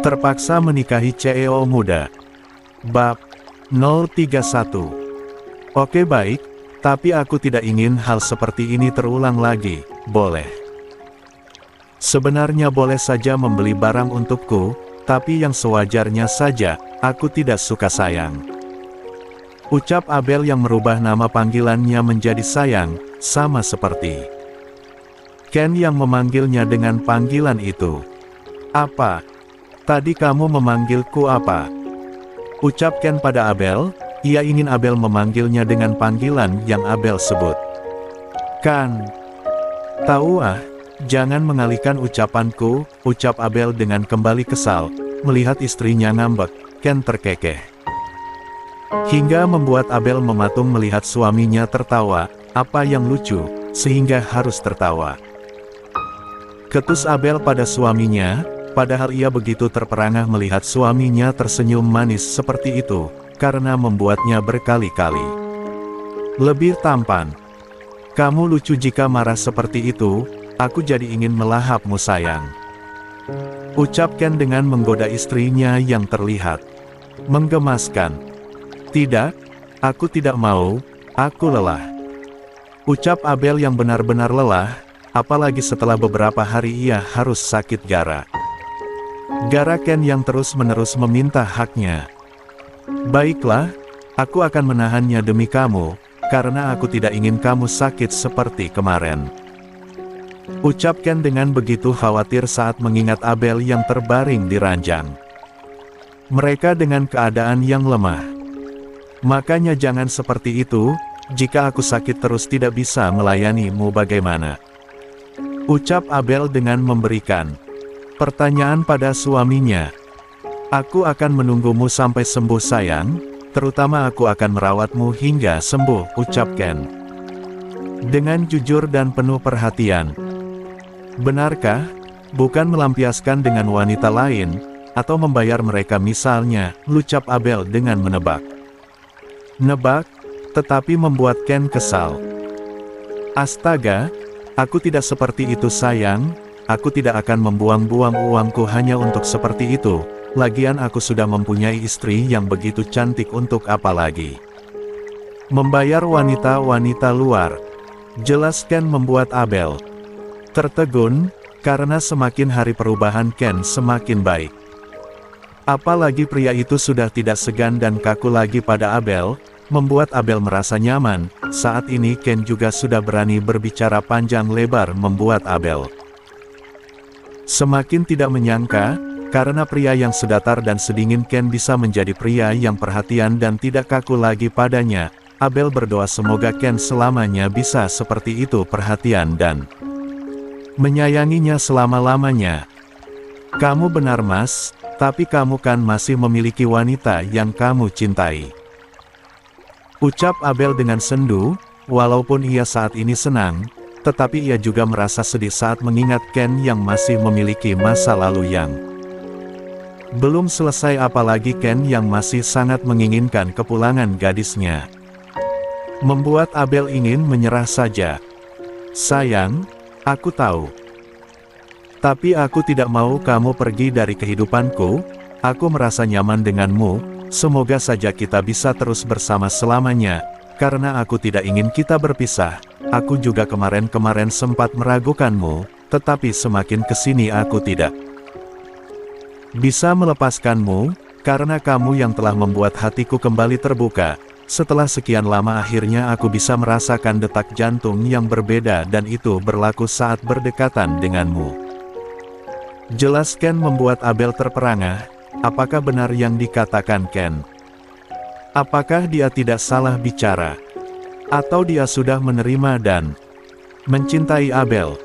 Terpaksa menikahi CEO muda. Bab 031. Oke baik, tapi aku tidak ingin hal seperti ini terulang lagi, boleh? Sebenarnya boleh saja membeli barang untukku, tapi yang sewajarnya saja, aku tidak suka sayang. Ucap Abel yang merubah nama panggilannya menjadi sayang, sama seperti Ken yang memanggilnya dengan panggilan itu. Apa? Tadi kamu memanggilku apa? Ucap Ken pada Abel. Ia ingin Abel memanggilnya dengan panggilan yang Abel sebut. Kan? Tahu jangan mengalihkan ucapanku, ucap Abel dengan kembali kesal, melihat istrinya ngambek. Ken terkekeh. Hingga membuat Abel mematung melihat suaminya tertawa, apa yang lucu, sehingga harus tertawa. Ketus Abel pada suaminya, padahal ia begitu terperangah melihat suaminya tersenyum manis seperti itu, karena membuatnya berkali-kali lebih tampan. Kamu lucu jika marah seperti itu, aku jadi ingin melahapmu sayang. Ucap Ken dengan menggoda istrinya yang terlihat menggemaskan. Tidak, aku tidak mau, aku lelah. Ucap Abel yang benar-benar lelah, apalagi setelah beberapa hari ia harus sakit gara. Gara Ken yang terus-menerus meminta haknya. Baiklah, aku akan menahannya demi kamu, karena aku tidak ingin kamu sakit seperti kemarin. Ucap Ken dengan begitu khawatir saat mengingat Abel yang terbaring di ranjang. Mereka dengan keadaan yang lemah. Makanya jangan seperti itu, jika aku sakit terus tidak bisa melayanimu bagaimana? Ucap Abel dengan memberikan pertanyaan pada suaminya. Aku akan menunggumu sampai sembuh sayang, terutama aku akan merawatmu hingga sembuh, ucap Ken. Dengan jujur dan penuh perhatian. Benarkah? Bukan melampiaskan dengan wanita lain, atau membayar mereka misalnya, ucap Abel dengan menebak. Nebak, tetapi membuat Ken kesal. Astaga, aku tidak seperti itu sayang, aku tidak akan membuang-buang uangku hanya untuk seperti itu. Lagian aku sudah mempunyai istri yang begitu cantik untuk apa lagi? Membayar wanita-wanita luar. Jelas Ken membuat Abel tertegun, karena semakin hari perubahan Ken semakin baik. Apalagi pria itu sudah tidak segan dan kaku lagi pada Abel, membuat Abel merasa nyaman. Saat ini Ken juga sudah berani berbicara panjang lebar membuat Abel semakin tidak menyangka. Karena pria yang sedatar dan sedingin Ken bisa menjadi pria yang perhatian dan tidak kaku lagi padanya. Abel berdoa semoga Ken selamanya bisa seperti itu perhatian dan menyayanginya selama-lamanya. Kamu benar mas, tapi kamu kan masih memiliki wanita yang kamu cintai. Ucap Abel dengan sendu, walaupun ia saat ini senang, tetapi ia juga merasa sedih saat mengingat Ken yang masih memiliki masa lalu yang belum selesai, apalagi Ken yang masih sangat menginginkan kepulangan gadisnya. Membuat Abel ingin menyerah saja. Sayang, aku tahu. Tapi aku tidak mau kamu pergi dari kehidupanku, aku merasa nyaman denganmu, semoga saja kita bisa terus bersama selamanya, karena aku tidak ingin kita berpisah. Aku juga kemarin-kemarin sempat meragukanmu, tetapi semakin kesini aku tidak bisa melepaskanmu, karena kamu yang telah membuat hatiku kembali terbuka. Setelah sekian lama akhirnya aku bisa merasakan detak jantung yang berbeda dan itu berlaku saat berdekatan denganmu. Jelas Ken membuat Abel terperangah. Apakah benar yang dikatakan Ken? Apakah dia tidak salah bicara? Atau dia sudah menerima dan mencintai Abel?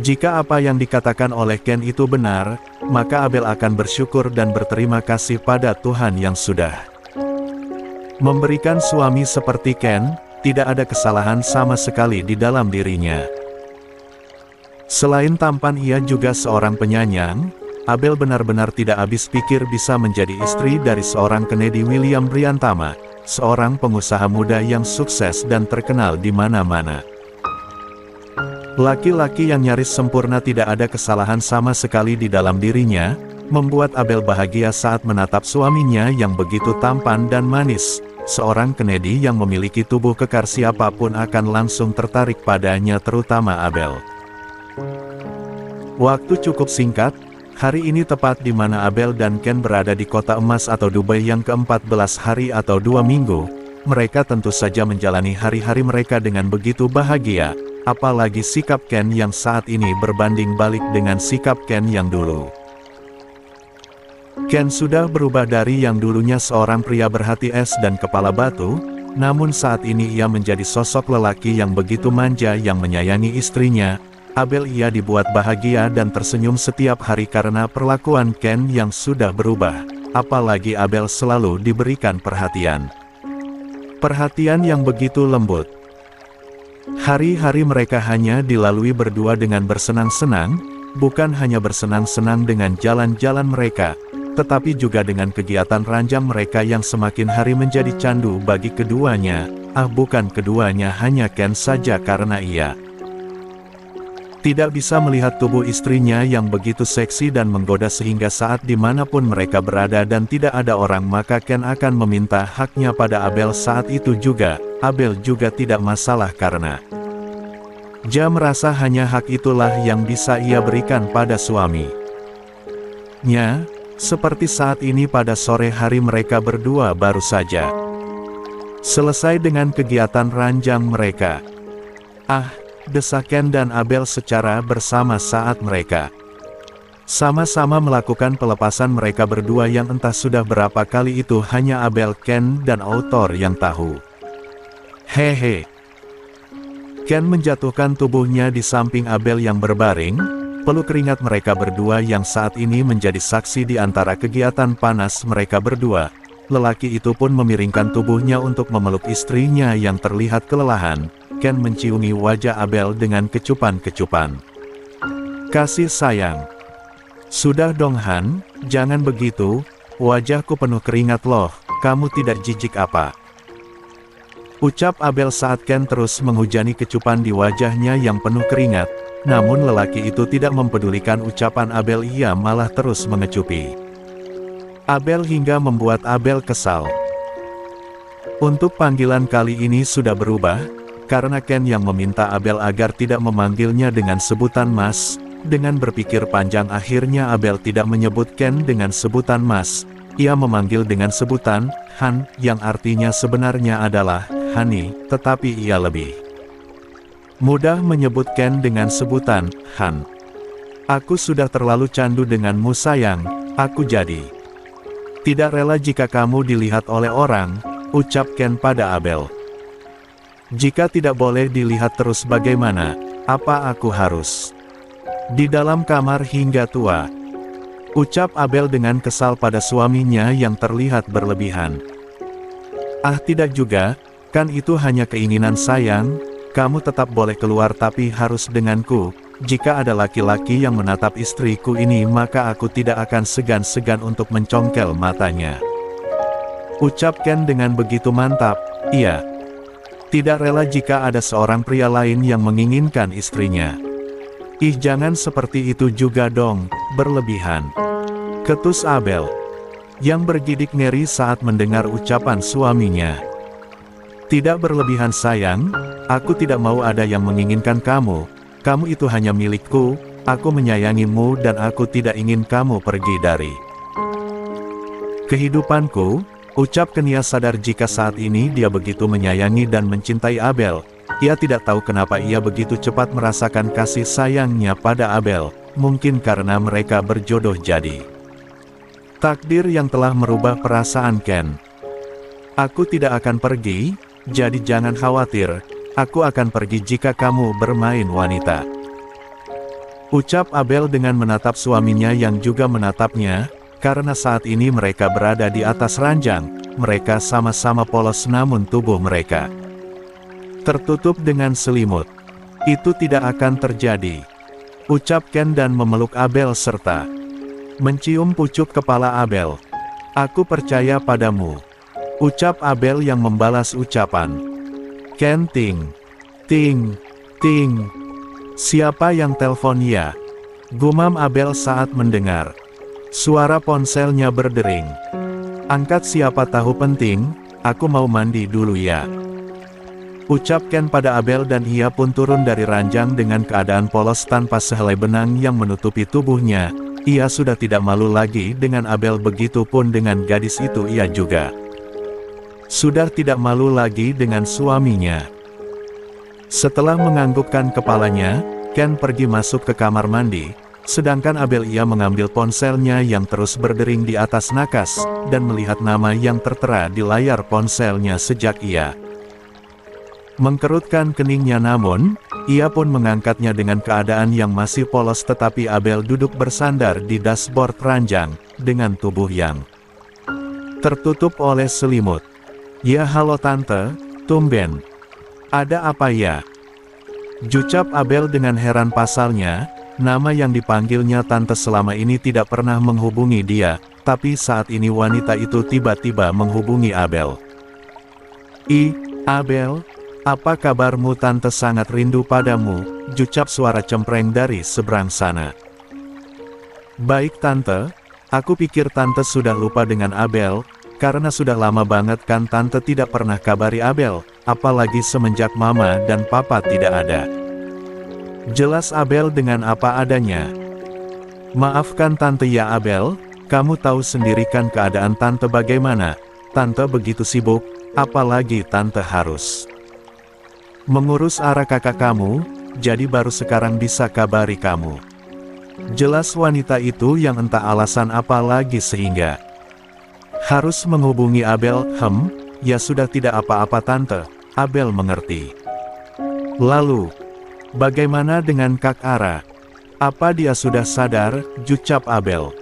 Jika apa yang dikatakan oleh Ken itu benar, maka Abel akan bersyukur dan berterima kasih pada Tuhan yang sudah memberikan suami seperti Ken. Tidak ada kesalahan sama sekali di dalam dirinya. Selain tampan ia juga seorang penyayang. Abel benar-benar tidak habis pikir bisa menjadi istri dari seorang Kennedy William Briantama, seorang pengusaha muda yang sukses dan terkenal di mana-mana. Laki-laki yang nyaris sempurna, tidak ada kesalahan sama sekali di dalam dirinya, membuat Abel bahagia saat menatap suaminya yang begitu tampan dan manis. Seorang Kennedy yang memiliki tubuh kekar siapapun akan langsung tertarik padanya, terutama Abel. Waktu cukup singkat, hari ini tepat di mana Abel dan Ken berada di kota emas atau Dubai yang ke-14 hari atau 2 minggu. Mereka tentu saja menjalani hari-hari mereka dengan begitu bahagia, apalagi sikap Ken yang saat ini berbanding balik dengan sikap Ken yang dulu. Ken sudah berubah dari yang dulunya seorang pria berhati es dan kepala batu, namun saat ini ia menjadi sosok lelaki yang begitu manja yang menyayangi istrinya. Abel ia dibuat bahagia dan tersenyum setiap hari karena perlakuan Ken yang sudah berubah, apalagi Abel selalu diberikan perhatian. Perhatian yang begitu lembut. Hari-hari mereka hanya dilalui berdua dengan bersenang-senang, bukan hanya bersenang-senang dengan jalan-jalan mereka, tetapi juga dengan kegiatan ranjang mereka yang semakin hari menjadi candu bagi keduanya. Bukan keduanya, hanya Ken saja karena ia tidak bisa melihat tubuh istrinya yang begitu seksi dan menggoda sehingga saat dimanapun mereka berada dan tidak ada orang maka Ken akan meminta haknya pada Abel saat itu juga. Abel juga tidak masalah karena dia merasa hanya hak itulah yang bisa ia berikan pada suaminya. Seperti saat ini pada sore hari mereka berdua baru saja selesai dengan kegiatan ranjang mereka. Desak Ken dan Abel secara bersama saat mereka sama-sama melakukan pelepasan mereka berdua yang entah sudah berapa kali itu hanya Abel, Ken, dan autor yang tahu. Hehe. Ken menjatuhkan tubuhnya di samping Abel yang berbaring, peluk keringat mereka berdua yang saat ini menjadi saksi di antara kegiatan panas mereka berdua. Lelaki itu pun memiringkan tubuhnya untuk memeluk istrinya yang terlihat kelelahan. Ken menciumi wajah Abel dengan kecupan-kecupan kasih sayang. Sudah dong Han, jangan begitu, wajahku penuh keringat loh, kamu tidak jijik apa? Ucap Abel saat Ken terus menghujani kecupan di wajahnya yang penuh keringat, namun lelaki itu tidak mempedulikan ucapan Abel, ia malah terus mengecupi Abel hingga membuat Abel kesal. Untuk panggilan kali ini sudah berubah, karena Ken yang meminta Abel agar tidak memanggilnya dengan sebutan Mas. Dengan berpikir panjang akhirnya Abel tidak menyebut Ken dengan sebutan Mas. Ia memanggil dengan sebutan Han, yang artinya sebenarnya adalah Honey, tetapi ia lebih mudah menyebut Ken dengan sebutan Han. Aku sudah terlalu candu denganmu sayang, aku jadi tidak rela jika kamu dilihat oleh orang, ucap Ken pada Abel. Jika tidak boleh dilihat terus bagaimana, apa aku harus di dalam kamar hingga tua? Ucap Abel dengan kesal pada suaminya yang terlihat berlebihan. Tidak juga, kan itu hanya keinginan sayang, kamu tetap boleh keluar tapi harus denganku. Jika ada laki-laki yang menatap istriku ini maka aku tidak akan segan-segan untuk mencongkel matanya. Ucap Ken dengan begitu mantap, iya. Tidak rela jika ada seorang pria lain yang menginginkan istrinya. Jangan seperti itu juga dong, berlebihan. Ketus Abel, yang bergidik ngeri saat mendengar ucapan suaminya. Tidak berlebihan sayang, aku tidak mau ada yang menginginkan kamu. Kamu itu hanya milikku, aku menyayangimu dan aku tidak ingin kamu pergi dari kehidupanku. Ucap Ken ia sadar jika saat ini dia begitu menyayangi dan mencintai Abel. Ia tidak tahu kenapa ia begitu cepat merasakan kasih sayangnya pada Abel, mungkin karena mereka berjodoh jadi takdir yang telah merubah perasaan Ken. Aku tidak akan pergi, jadi jangan khawatir, aku akan pergi jika kamu bermain wanita. Ucap Abel dengan menatap suaminya yang juga menatapnya. Karena saat ini mereka berada di atas ranjang, mereka sama-sama polos namun tubuh mereka tertutup dengan selimut. Itu tidak akan terjadi, ucap Ken dan memeluk Abel serta mencium pucuk kepala Abel. Aku percaya padamu, ucap Abel yang membalas ucapan Ken. Ting, ting, ting. Siapa yang telepon ya? Gumam Abel saat mendengar Suara ponselnya berdering. Angkat, siapa tahu penting, aku mau mandi dulu ya. Ucap Ken pada Abel dan ia pun turun dari ranjang dengan keadaan polos tanpa sehelai benang yang menutupi tubuhnya. Ia sudah tidak malu lagi dengan Abel, begitupun dengan gadis itu ia juga. Sudah tidak malu lagi dengan suaminya. Setelah menganggukkan kepalanya, Ken pergi masuk ke kamar mandi, sedangkan Abel ia mengambil ponselnya yang terus berdering di atas nakas, dan melihat nama yang tertera di layar ponselnya sejak ia mengkerutkan keningnya, namun, ia pun mengangkatnya dengan keadaan yang masih polos, tetapi Abel duduk bersandar di dashboard ranjang, dengan tubuh yang tertutup oleh selimut. Ya halo tante, tumben. Ada apa ya? Jucap Abel dengan heran, pasalnya, nama yang dipanggilnya tante selama ini tidak pernah menghubungi dia, tapi saat ini wanita itu tiba-tiba menghubungi Abel. Abel, apa kabarmu tante, sangat rindu padamu, jucap suara cempreng dari seberang sana. Baik tante, aku pikir tante sudah lupa dengan Abel, karena sudah lama banget kan tante tidak pernah kabari Abel, apalagi semenjak mama dan papa tidak ada. Jelas Abel dengan apa adanya. Maafkan tante ya Abel, kamu tahu sendiri kan keadaan tante bagaimana. Tante begitu sibuk, apalagi tante harus mengurus arah kakak kamu, jadi baru sekarang bisa kabari kamu. Jelas wanita itu yang entah alasan apa lagi sehingga harus menghubungi Abel. Ya sudah, tidak apa-apa tante, Abel mengerti. Lalu, bagaimana dengan Kak Ara? Apa dia sudah sadar, jucap Abel.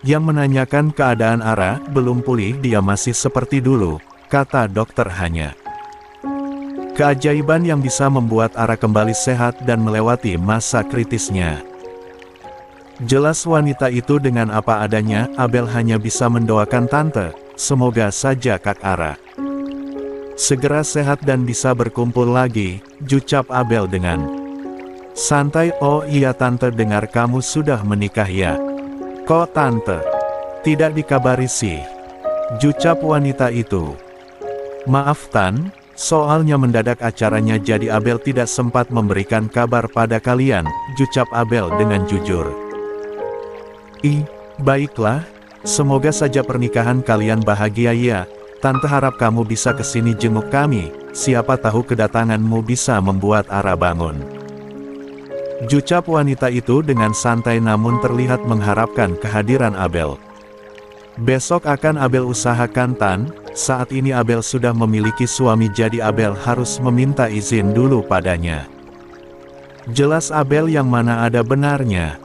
Yang menanyakan keadaan Ara, belum pulih, dia masih seperti dulu, kata dokter. Hanya keajaiban yang bisa membuat Ara kembali sehat dan melewati masa kritisnya. Jelas wanita itu dengan apa adanya, Abel hanya bisa mendoakan tante, semoga saja Kak Ara segera sehat dan bisa berkumpul lagi, jucap Abel dengan santai. Oh iya tante, dengar kamu sudah menikah ya? Kok tante tidak dikabari sih? Jucap wanita itu. Maaf Tan, soalnya mendadak acaranya jadi Abel tidak sempat memberikan kabar pada kalian, jucap Abel dengan jujur. Baiklah, semoga saja pernikahan kalian bahagia ya. Tante harap kamu bisa kesini jenguk kami, siapa tahu kedatanganmu bisa membuat Ara bangun. Jucap wanita itu dengan santai namun terlihat mengharapkan kehadiran Abel. Besok akan Abel usahakan Tan, saat ini Abel sudah memiliki suami jadi Abel harus meminta izin dulu padanya. Jelas Abel yang mana ada benarnya.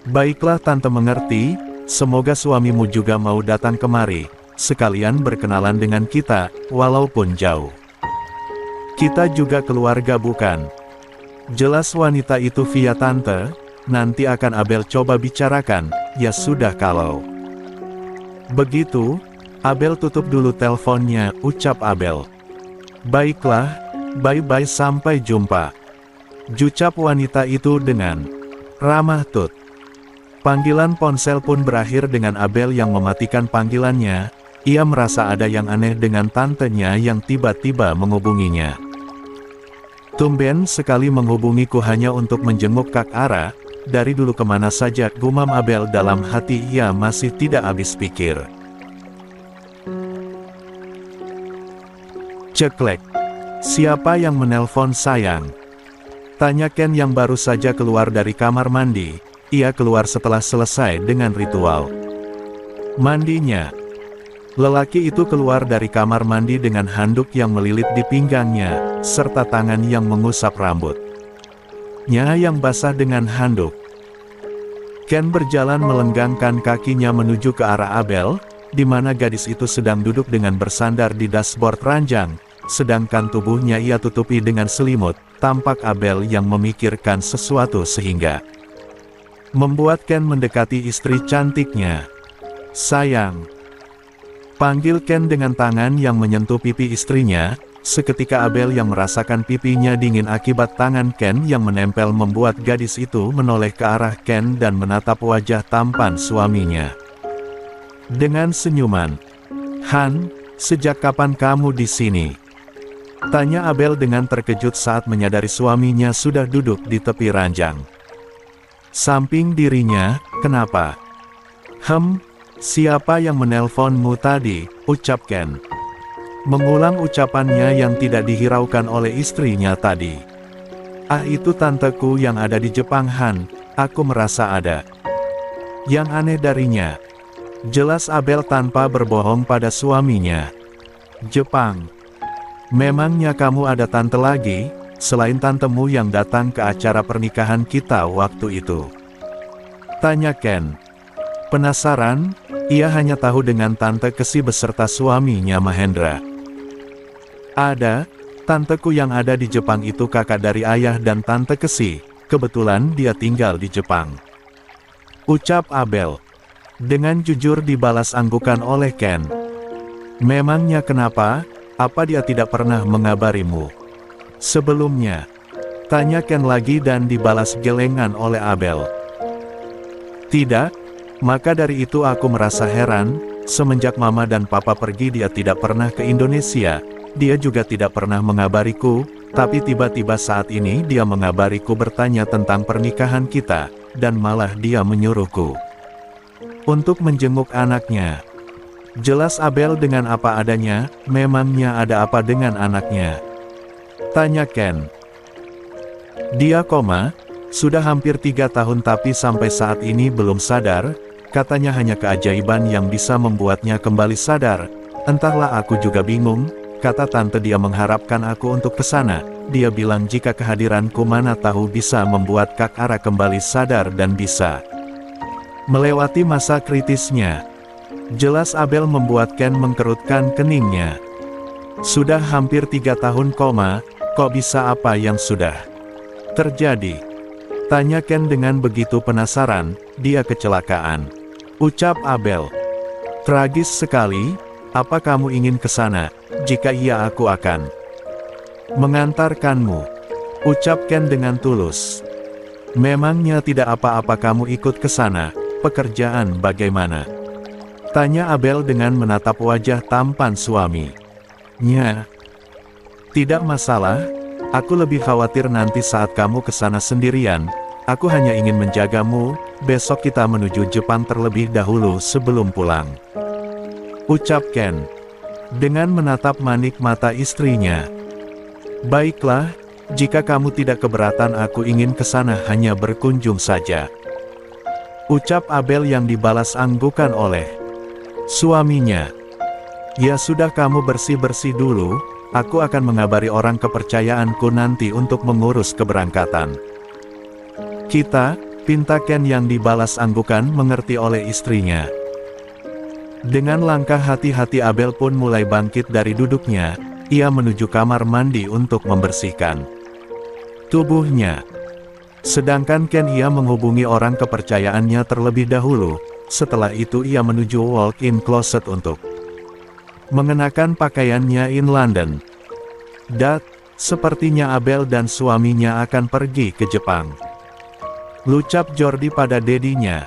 Baiklah tante mengerti, semoga suamimu juga mau datang kemari, sekalian berkenalan dengan kita, walaupun jauh. Kita juga keluarga bukan? Jelas wanita itu via tante, nanti akan Abel coba bicarakan, ya sudah kalau begitu, Abel tutup dulu teleponnya, ucap Abel. Baiklah, bye-bye sampai jumpa, jucap wanita itu dengan ramah tut. Panggilan ponsel pun berakhir dengan Abel yang mematikan panggilannya. Ia merasa ada yang aneh dengan tantenya yang tiba-tiba menghubunginya. Tumben sekali menghubungiku hanya untuk menjenguk Kak Ara, dari dulu kemana saja, gumam Abel dalam hati. Ia masih tidak habis pikir. Ceklek. Siapa yang menelpon sayang? Tanya Ken yang baru saja keluar dari kamar mandi. Ia keluar setelah selesai dengan ritual mandinya. Lelaki itu keluar dari kamar mandi dengan handuk yang melilit di pinggangnya, serta tangan yang mengusap rambutnya yang basah dengan handuk. Ken berjalan melenggangkan kakinya menuju ke arah Abel, di mana gadis itu sedang duduk dengan bersandar di dashboard ranjang, sedangkan tubuhnya ia tutupi dengan selimut. Tampak Abel yang memikirkan sesuatu sehingga membuat Ken mendekati istri cantiknya. Sayang, panggil Ken dengan tangan yang menyentuh pipi istrinya. Seketika Abel yang merasakan pipinya dingin akibat tangan Ken yang menempel membuat gadis itu menoleh ke arah Ken dan menatap wajah tampan suaminya. Dengan senyuman, "Han, sejak kapan kamu di sini?" tanya Abel dengan terkejut saat menyadari suaminya sudah duduk di tepi ranjang. Samping dirinya, "Kenapa?" Siapa yang menelponmu tadi?" ucap Ken. Mengulang ucapannya yang tidak dihiraukan oleh istrinya tadi. Itu tanteku yang ada di Jepang Han, aku merasa ada yang aneh darinya. Jelas Abel tanpa berbohong pada suaminya. Jepang. Memangnya kamu ada tante lagi, selain tantemu yang datang ke acara pernikahan kita waktu itu? Tanya Ken. Penasaran, ia hanya tahu dengan tante Kesi beserta suaminya Mahendra. Ada, tanteku yang ada di Jepang itu kakak dari ayah dan tante Kesi, kebetulan dia tinggal di Jepang. Ucap Abel. Dengan jujur dibalas anggukan oleh Ken. Memangnya kenapa? Apa dia tidak pernah mengabarimu sebelumnya? Tanya Ken lagi dan dibalas gelengan oleh Abel. Tidak, maka dari itu aku merasa heran, semenjak mama dan papa pergi dia tidak pernah ke Indonesia, dia juga tidak pernah mengabariku, tapi tiba-tiba saat ini dia mengabariku bertanya tentang pernikahan kita, dan malah dia menyuruhku untuk menjenguk anaknya. Jelas Abel dengan apa adanya, memangnya ada apa dengan anaknya? Tanya Ken. Dia sudah hampir 3 tahun tapi sampai saat ini belum sadar, katanya hanya keajaiban yang bisa membuatnya kembali sadar. Entahlah aku juga bingung, kata tante dia mengharapkan aku untuk ke sana. Dia bilang jika kehadiranku mana tahu bisa membuat Kak Ara kembali sadar dan bisa melewati masa kritisnya. Jelas Abel membuat Ken mengkerutkan keningnya. Sudah hampir 3 tahun, kok bisa apa yang sudah terjadi? Tanya Ken dengan begitu penasaran, dia kecelakaan. Ucap Abel. Tragis sekali, apa kamu ingin ke sana? Jika iya aku akan mengantarkanmu. Ucap Ken dengan tulus. Memangnya tidak apa-apa kamu ikut ke sana, pekerjaan bagaimana? Tanya Abel dengan menatap wajah tampan suaminya. Tidak masalah, aku lebih khawatir nanti saat kamu ke sana sendirian, aku hanya ingin menjagamu, besok kita menuju Jepang terlebih dahulu sebelum pulang. Ucap Ken. Dengan menatap manik mata istrinya. Baiklah, jika kamu tidak keberatan aku ingin ke sana hanya berkunjung saja. Ucap Abel yang dibalas anggukan oleh suaminya. Ya sudah kamu bersih-bersih dulu, aku akan mengabari orang kepercayaanku nanti untuk mengurus keberangkatan kita, pinta Ken yang dibalas anggukan mengerti oleh istrinya. Dengan langkah hati-hati Abel pun mulai bangkit dari duduknya, ia menuju kamar mandi untuk membersihkan tubuhnya. Sedangkan Ken ia menghubungi orang kepercayaannya terlebih dahulu, setelah itu ia menuju walk-in closet untuk mengenakan pakaiannya in London. Sepertinya Abel dan suaminya akan pergi ke Jepang. Lucap Jordi pada dedinya.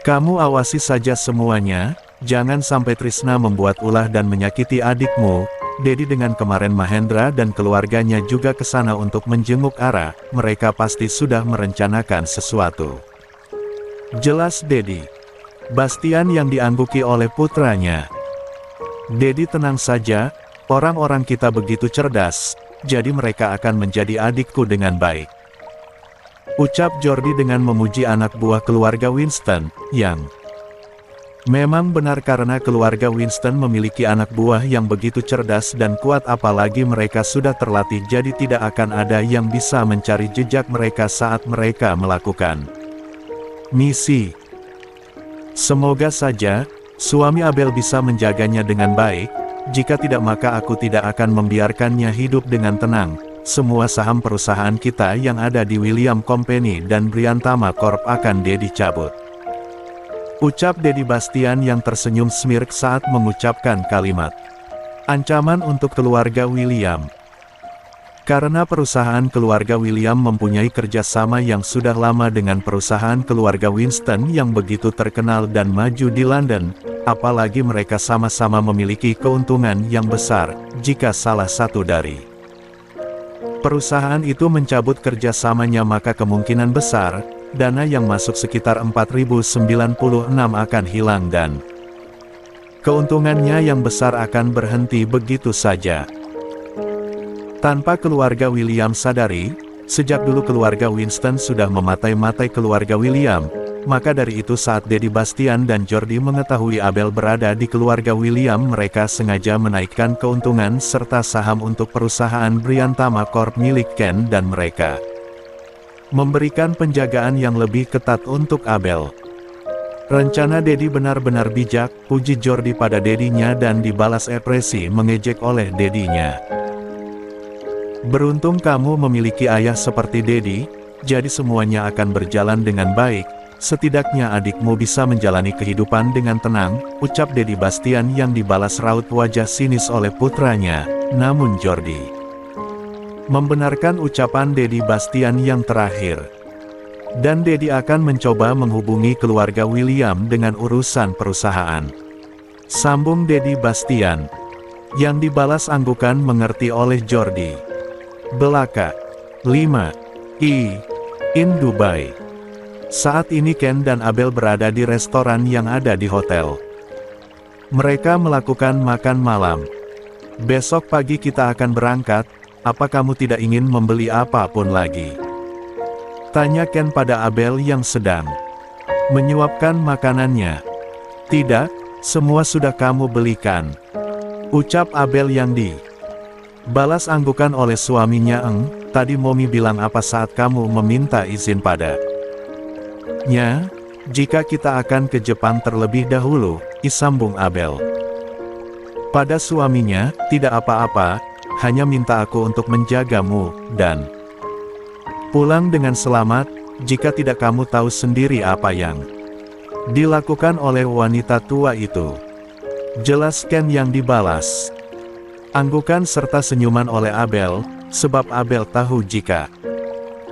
Kamu awasi saja semuanya, jangan sampai Trisna membuat ulah dan menyakiti adikmu. Dedi dengan kemarin Mahendra dan keluarganya juga ke sana untuk menjenguk Ara, mereka pasti sudah merencanakan sesuatu. Jelas Dedi. Bastian yang diangguki oleh putranya. Dedi tenang saja, orang-orang kita begitu cerdas, jadi mereka akan menjadi adikku dengan baik. Ucap Jordi dengan memuji anak buah keluarga Winston, yang memang benar karena keluarga Winston memiliki anak buah yang begitu cerdas dan kuat apalagi mereka sudah terlatih jadi tidak akan ada yang bisa mencari jejak mereka saat mereka melakukan misi. Semoga saja, suami Abel bisa menjaganya dengan baik, jika tidak maka aku tidak akan membiarkannya hidup dengan tenang. Semua saham perusahaan kita yang ada di William Company dan Briantama Corp akan Dedi cabut. Ucap Dedi Bastian yang tersenyum smirk saat mengucapkan kalimat Ancaman untuk keluarga William. Karena perusahaan keluarga William mempunyai kerjasama yang sudah lama dengan perusahaan keluarga Winston yang begitu terkenal dan maju di London, apalagi mereka sama-sama memiliki keuntungan yang besar, jika salah satu dari perusahaan itu mencabut kerjasamanya maka kemungkinan besar, dana yang masuk sekitar 4096 akan hilang dan keuntungannya yang besar akan berhenti begitu saja. Tanpa keluarga William sadari, sejak dulu keluarga Winston sudah mematai-matai keluarga William, maka dari itu saat Daddy Bastian dan Jordi mengetahui Abel berada di keluarga William mereka sengaja menaikkan keuntungan serta saham untuk perusahaan Bryantama Corp milik Ken dan mereka memberikan penjagaan yang lebih ketat untuk Abel. Rencana Daddy benar-benar bijak, puji Jordi pada Daddy-nya dan dibalas ekspresi mengejek oleh Daddy-nya. Beruntung kamu memiliki ayah seperti Daddy, jadi semuanya akan berjalan dengan baik, setidaknya adikmu bisa menjalani kehidupan dengan tenang, ucap Daddy Bastian yang dibalas raut wajah sinis oleh putranya, namun Jordi membenarkan ucapan Daddy Bastian yang terakhir. Dan Daddy akan mencoba menghubungi keluarga William dengan urusan perusahaan. Sambung Daddy Bastian. Yang dibalas anggukan mengerti oleh Jordi. Belaka. 5. In Dubai. Saat ini Ken dan Abel berada di restoran yang ada di hotel. Mereka melakukan makan malam. Besok pagi kita akan berangkat, apa kamu tidak ingin membeli apapun lagi? Tanya Ken pada Abel yang sedang menyuapkan makanannya. Tidak, semua sudah kamu belikan, ucap Abel yang balas anggukan oleh suaminya. Tadi Momi bilang apa saat kamu meminta izin padanya? Jika kita akan ke Jepang terlebih dahulu, sambung Abel. Pada suaminya, tidak apa-apa, hanya minta aku untuk menjagamu, dan pulang dengan selamat, jika tidak kamu tahu sendiri apa yang dilakukan oleh wanita tua itu. Jelas Ken yang dibalas. Anggukan serta senyuman oleh Abel, sebab Abel tahu jika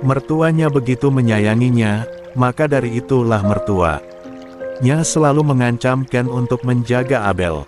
mertuanya begitu menyayanginya, maka dari itulah mertuanya selalu mengancam Ken untuk menjaga Abel.